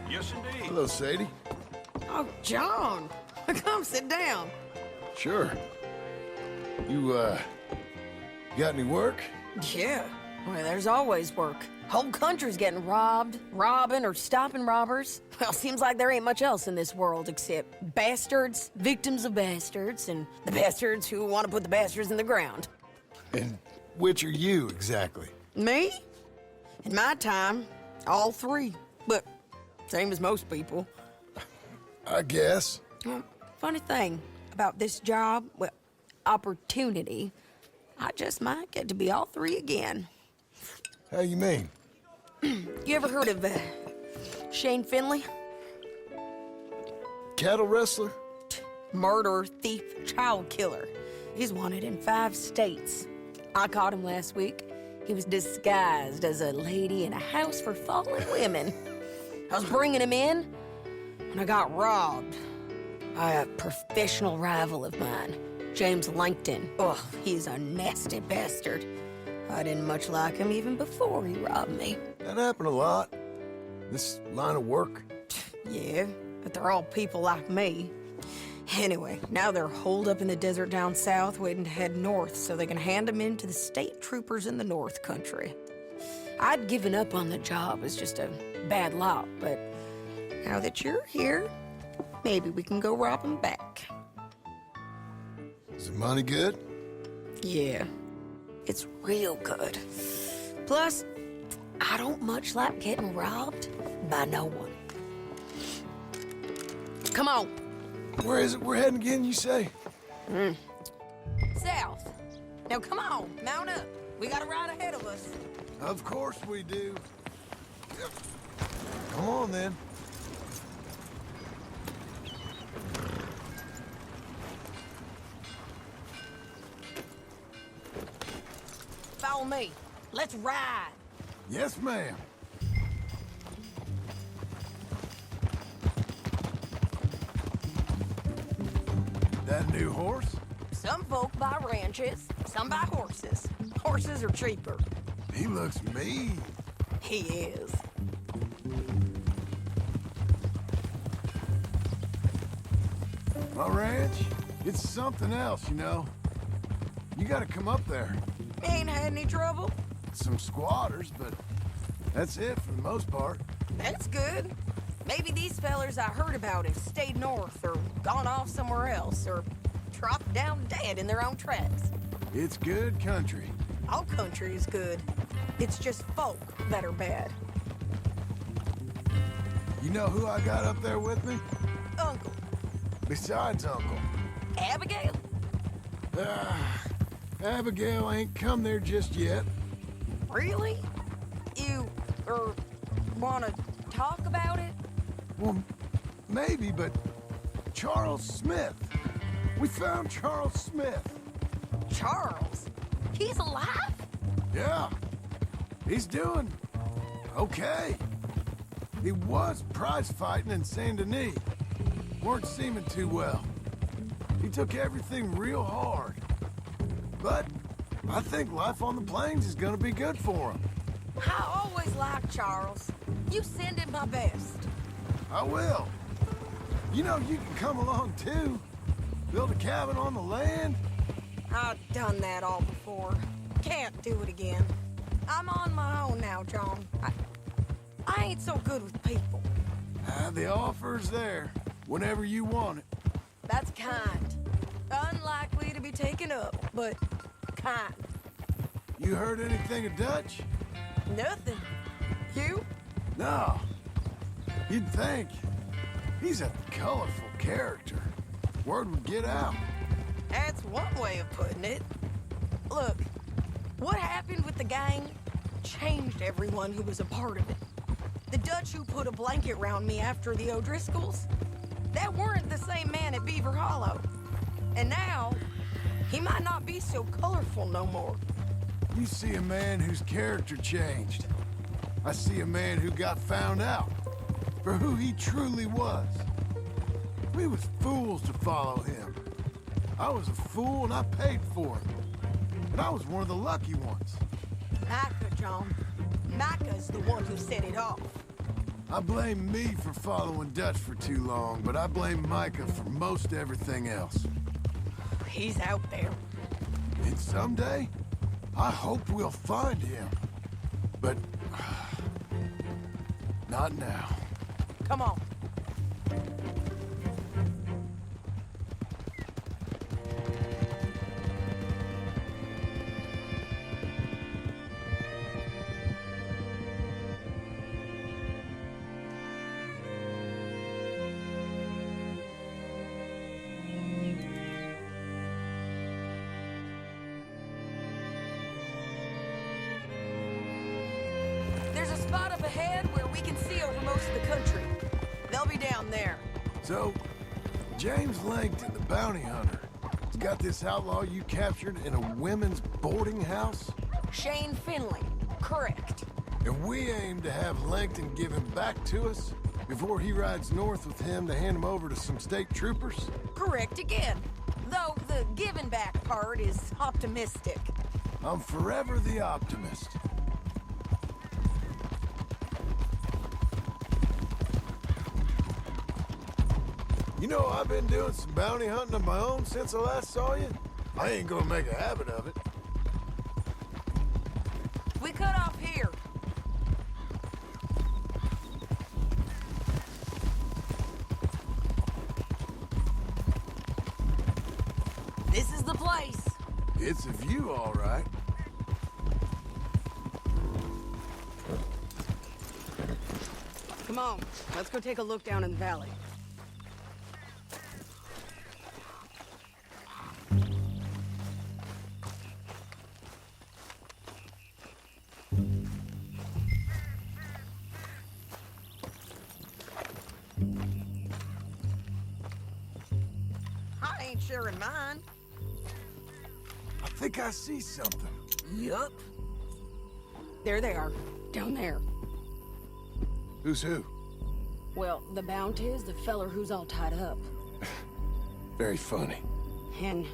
Yes, indeed. Hello, Sadie. Oh, John. Come sit down. Sure. You, got any work? Yeah. Well, there's always work. Whole country's getting robbed, robbing, or stopping robbers. Well, seems like there ain't much else in this world except bastards, victims of bastards, and the bastards who want to put the bastards in the ground. And which are you, exactly? Me? In my time, all three. But same as most people. I guess. Well, funny thing about this job, well, opportunity, I just might get to be all three again. How you mean? You ever heard of Shane Finley? Cattle wrestler? Murderer, thief, child killer. He's wanted in 5 states. I caught him last week. He was disguised as a lady in a house for fallen women. I was bringing him in when I got robbed by a professional rival of mine, James Langton. Oh, he's a nasty bastard. I didn't much like him even before he robbed me. That happened a lot. This line of work. Yeah, but they're all people like me. Anyway, now they're holed up in the desert down south, waiting to head north so they can hand them in to the state troopers in the north country. I'd given up on the job as just a bad lot, but now that you're here, maybe we can go rob them back. Is the money good? Yeah, it's real good. Plus, I don't much like getting robbed by no one. Come on. Where is it we're heading again, you say? South. Now come on, mount up. We got a ride ahead of us. Of course we do. Come on, then. Follow me. Let's ride. Yes, ma'am. That new horse? Some folk buy ranches, some buy horses. Horses are cheaper. He looks mean. He is. My ranch, it's something else, you know. You gotta come up there. Ain't had any trouble? Some squatters, but that's it for the most part. That's good. Maybe these fellers I heard about have stayed north or gone off somewhere else or dropped down dead in their own tracks. It's good country. All country is good. It's just folk that are bad. You know who I got up there with me? Uncle. Besides Uncle. Abigail? Abigail ain't come there just yet. Really? You, wanna talk about it? Well, maybe, but Charles Smith. We found Charles Smith. Charles? He's alive? Yeah. He's doing okay. He was prize fighting in Saint Denis. Weren't seeming too well. He took everything real hard. But I think life on the plains is gonna be good for him. I always liked Charles. You send him my best. I will. You know, you can come along too. Build a cabin on the land. I've done that all before. Can't do it again. I'm on my own now, John. I ain't so good with people. The offer's there, whenever you want it. That's kind. Unlikely to be taken up, but kind. You heard anything of Dutch? Nothing. You? No. You'd think. He's a colorful character. Word would get out. That's one way of putting it. Look, what happened with the gang changed everyone who was a part of it. The Dutch who put a blanket round me after the O'Driscolls, that weren't the same man at Beaver Hollow. And now, he might not be so colorful no more. You see a man whose character changed. I see a man who got found out for who he truly was. We was fools to follow him. I was a fool and I paid for it. And I was one of the lucky ones. Micah, John. Micah's the one who set it off. I blame me for following Dutch for too long, but I blame Micah for most everything else. He's out there. And someday, I hope we'll find him. But... not now. Come on. There's a spot up ahead where we can see over most of the country. They'll be down there. So, James Langton, the bounty hunter, has got this outlaw you captured in a women's boarding house? Shane Finley. Correct. And we aim to have Langton give him back to us before he rides north with him to hand him over to some state troopers? Correct again. Though the giving back part is optimistic. I'm forever the optimist. You know, I've been doing some bounty hunting of my own since I last saw you. I ain't gonna make a habit of it. We cut off here. This is the place. It's a view, all right. Come on, let's go take a look down in the valley. I ain't sharing mine. I think I see something. Yup. There they are, down there. Who's who? Well, the bounty is the feller who's all tied up. Very funny. And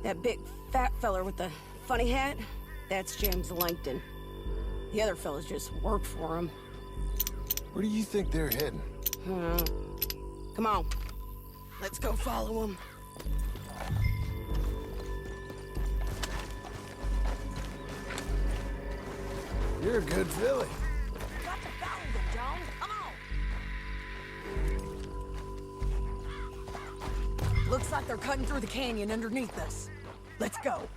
that big fat feller with the funny hat, that's James Langton. The other fellas just work for him. Where do you think they're heading? Come on. Let's go follow him. You're a good filly. Got to follow them, John. Come on. Looks like they're cutting through the canyon underneath us. Let's go.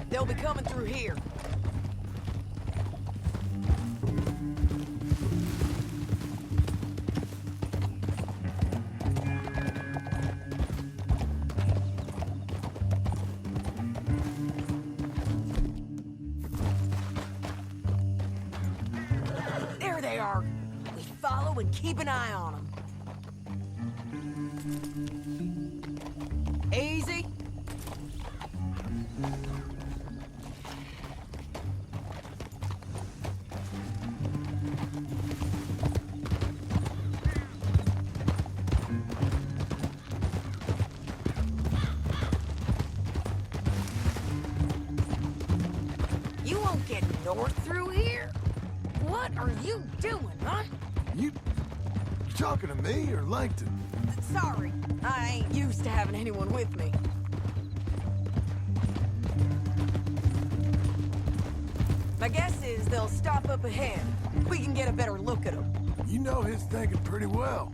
They'll be coming through here. There they are. We follow and keep an eye on them. Easy. You won't get north through here? What are you doing, huh? You talking to me or Langton? Sorry, I ain't used to having anyone with me. My guess is they'll stop up ahead. We can get a better look at them. You know his thinking pretty well.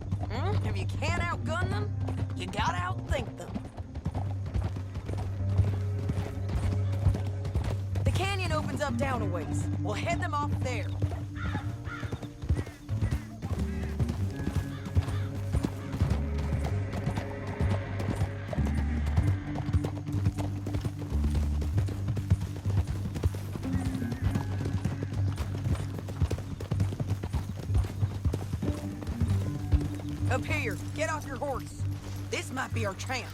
If you can't outgun them, you gotta outthink them. The canyon opens up down a ways. We'll head them off there. Up here, get off your horse. This might be our chance.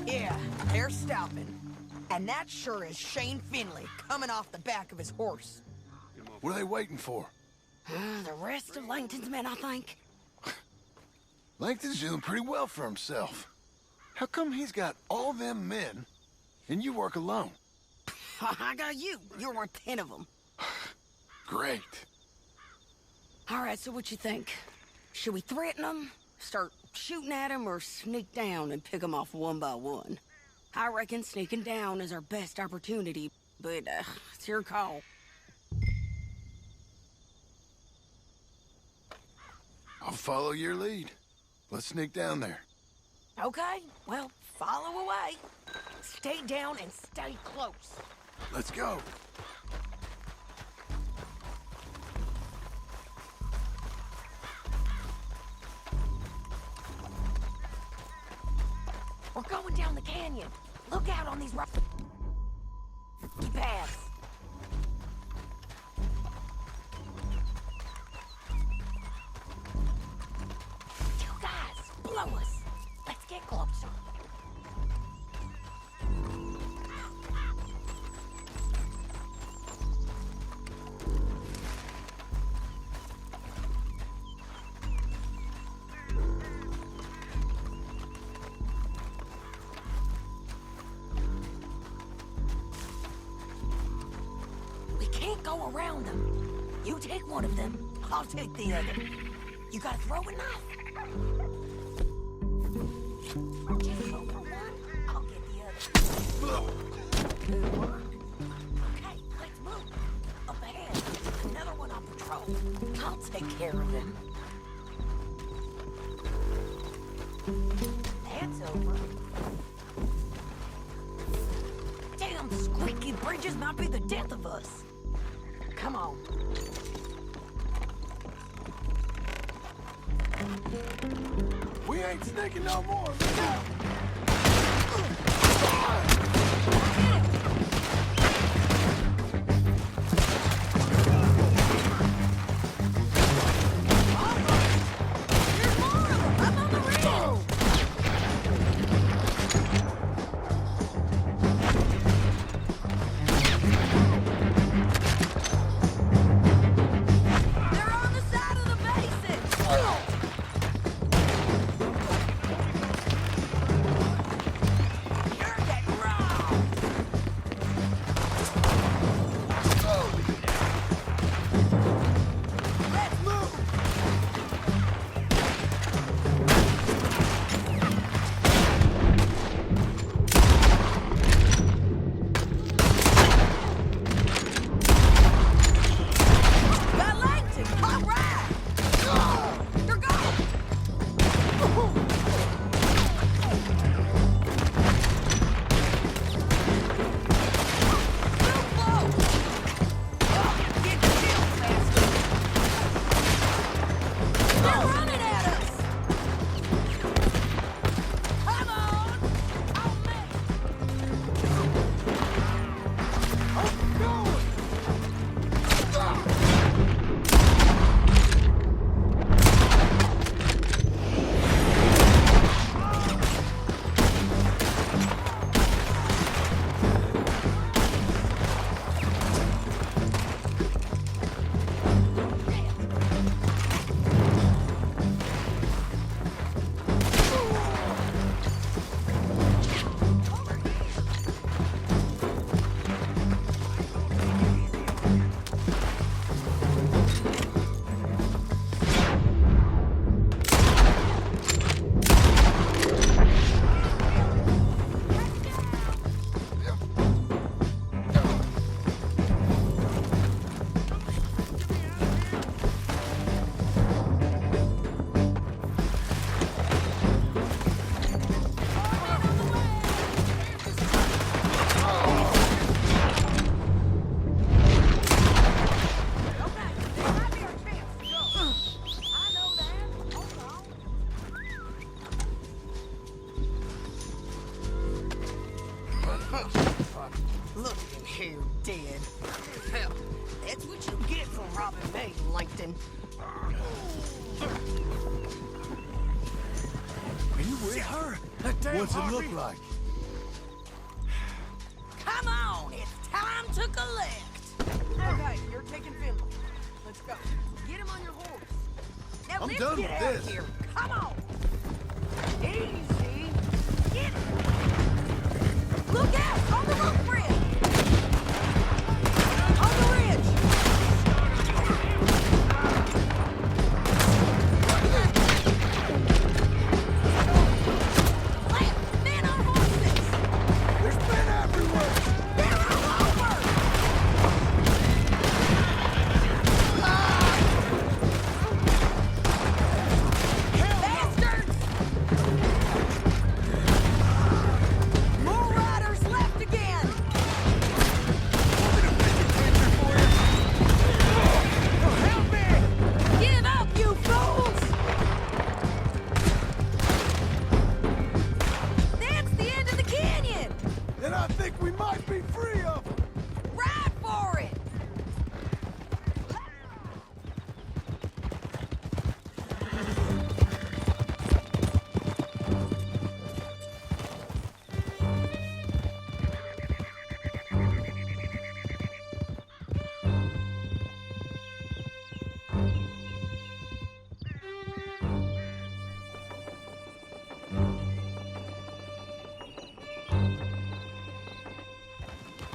Yeah, they're stopping. And that sure is Shane Finley coming off the back of his horse. What are they waiting for? The rest of Langton's men, I think. Langton's doing pretty well for himself. How come he's got all them men, and you work alone? I got you. You're worth 10 of them. Great. All right, so what you think? Should we threaten them, start shooting at them, or sneak down and pick them off one by one? I reckon sneaking down is our best opportunity, but it's your call. I'll follow your lead. Let's sneak down there. Okay, well, follow away. Stay down and stay close. Let's go. We're going down the canyon. Look out on these rocky paths. You guys, blow us. Let's get closer. Go around them. You take one of them, I'll take the other. You got a throwing knife? Just go for one, I'll get the other. Good work. Okay, let's move. Up ahead, another one on patrol. I'll take care of him. That's over. Damn squeaky bridges might be the death of us. Come on. We ain't sneaking no more. Look out! There's more of them. Up on the ridge. Look in here, dead. Hell, that's what you get for robbing me, Langton. Are you with her? What's it look like? select. Okay, you're taking Finley. Let's go. Get him on your horse. Now I'm let's done get with out this. of here. Come on. Easy. Get it. Look out! On the roof bridge. On the ridge. Left, men on horses. There's men everywhere! They're all over. Bastards! More riders left again. Help me! Give up, you fools! That's the end of the canyon. And I think we might be free of them! Ride for it.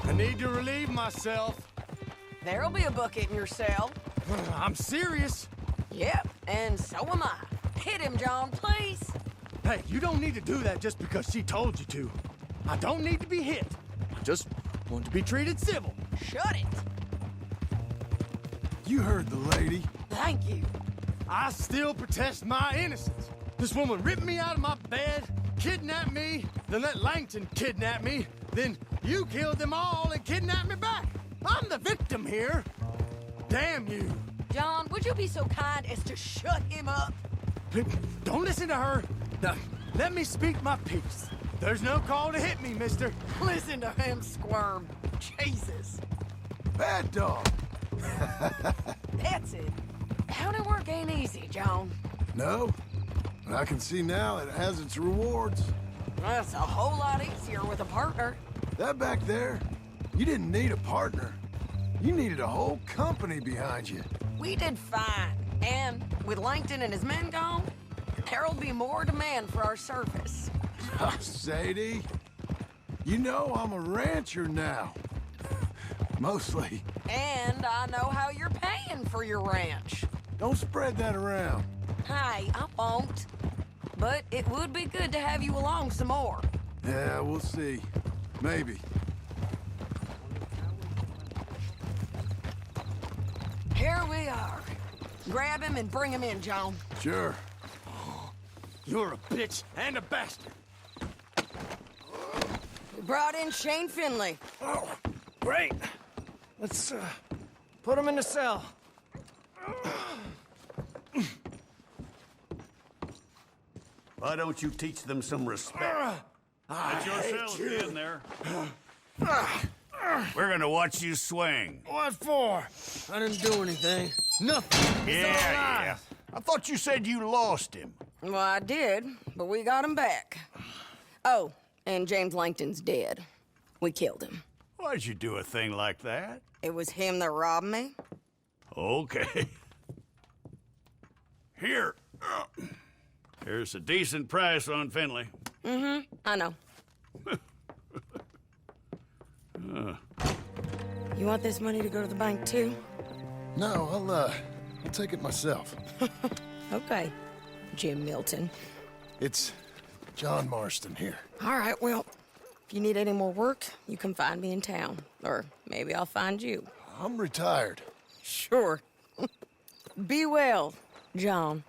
I need to relieve myself. There'll be a bucket in your cell. I'm serious. Yep, and so am I. Hit him, John, please. Hey, you don't need to do that just because she told you to. I don't need to be hit. I just want to be treated civil. Shut it. You heard the lady. Thank you. I still protest my innocence. This woman ripped me out of my bed, kidnapped me, then let Langton kidnap me, then you killed them all and kidnapped me back. I'm the victim here. Damn you. John, would you be so kind as to shut him up? Don't listen to her. Now, let me speak my piece. There's no call to hit me, mister. Listen to him squirm. Jesus. Bad dog. That's it. Howdy work ain't easy, John. No, but I can see now it has its rewards. That's a whole lot easier with a partner. That back there, you didn't need a partner. You needed a whole company behind you. We did fine. And with Langton and his men gone, there'll be more demand for our service. Sadie, you know I'm a rancher now. Mostly. And I know how you're paying for your ranch. Don't spread that around. Hey, I won't. But it would be good to have you along some more. Yeah, we'll see. Maybe. Here we are. Grab him and bring him in, John. Sure. You're a bitch and a bastard. We brought in Shane Finley. Oh, great. Let's, put him in the cell. Why don't you teach them some respect? It's your cell at the end there. We're gonna watch you swing. What for? I didn't do anything. Nothing. Yeah. I thought you said you lost him. Well, I did, but we got him back. Oh, and James Langton's dead. We killed him. Why'd you do a thing like that? It was him that robbed me. Okay. Here. Here's a decent price on Finley. I know. You want this money to go to the bank, too? No, I'll take it myself. Okay, Jim Milton. It's John Marston here. All right, well, if you need any more work, you can find me in town. Or maybe I'll find you. I'm retired. Sure. Be well, John.